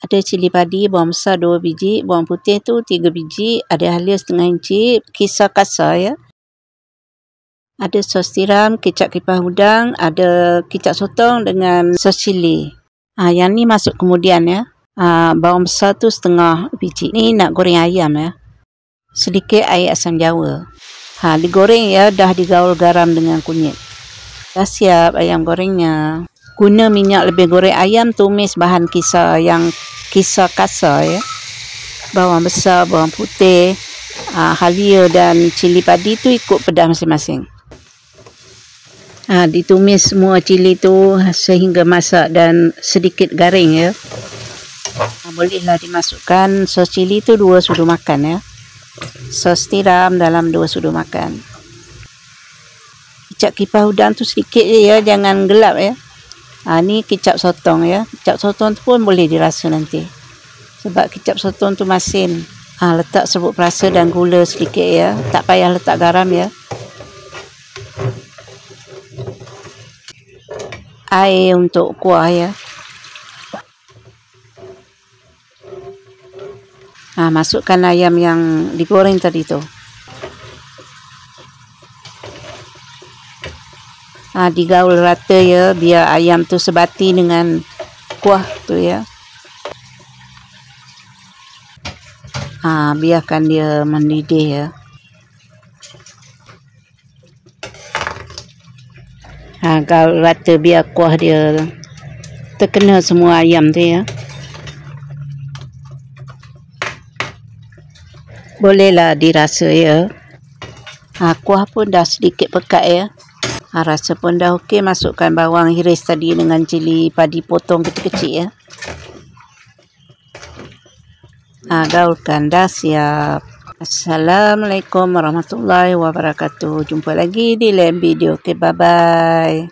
Ada cili padi bawang besar 2 biji, bawang putih tu 3 biji, ada halia setengah inci, kisar kasar ya. Ada sos tiram, kicap kipas udang, ada kicap sotong dengan sos cili. Yang ni masuk kemudian ya. Bawang besar tu setengah biji. Ni nak goreng ayam ya. Sedikit air asam jawa. Digoreng ya, dah digaul garam dengan kunyit. Dah siap ayam gorengnya. Guna minyak lebih goreng ayam, tumis bahan kisar yang kisar kasar ya. Bawang besar, bawang putih, halia dan cili padi tu ikut pedas masing-masing. Ditumis semua cili tu sehingga masak dan sedikit garing ya. Bolehlah dimasukkan sos cili tu 2 sudu makan ya. Sos tiram dalam 2 sudu makan. Kicap kipas udang tu sedikit je ya, jangan gelap ya. Ni kicap sotong ya. Kicap sotong tu pun boleh dirasa nanti. Sebab kicap sotong tu masin. Letak serbuk perasa dan gula sedikit ya. Tak payah letak garam ya. Air untuk kuah ya. Masukkan ayam yang digoreng tadi tu. Digaul rata ya, biar ayam tu sebati dengan kuah tu ya. Biarkan dia mendidih ya. Gaul rata biar kuah dia terkena semua ayam tu ya. Bolehlah dirasa ya. Kuah pun dah sedikit pekat ya. Rasa pun dah okey. Masukkan bawang hiris tadi dengan cili padi potong kecil-kecil ya. Gaulkan, dah siap. Assalamualaikum warahmatullahi wabarakatuh. Jumpa lagi di lain video. Okay, bye-bye.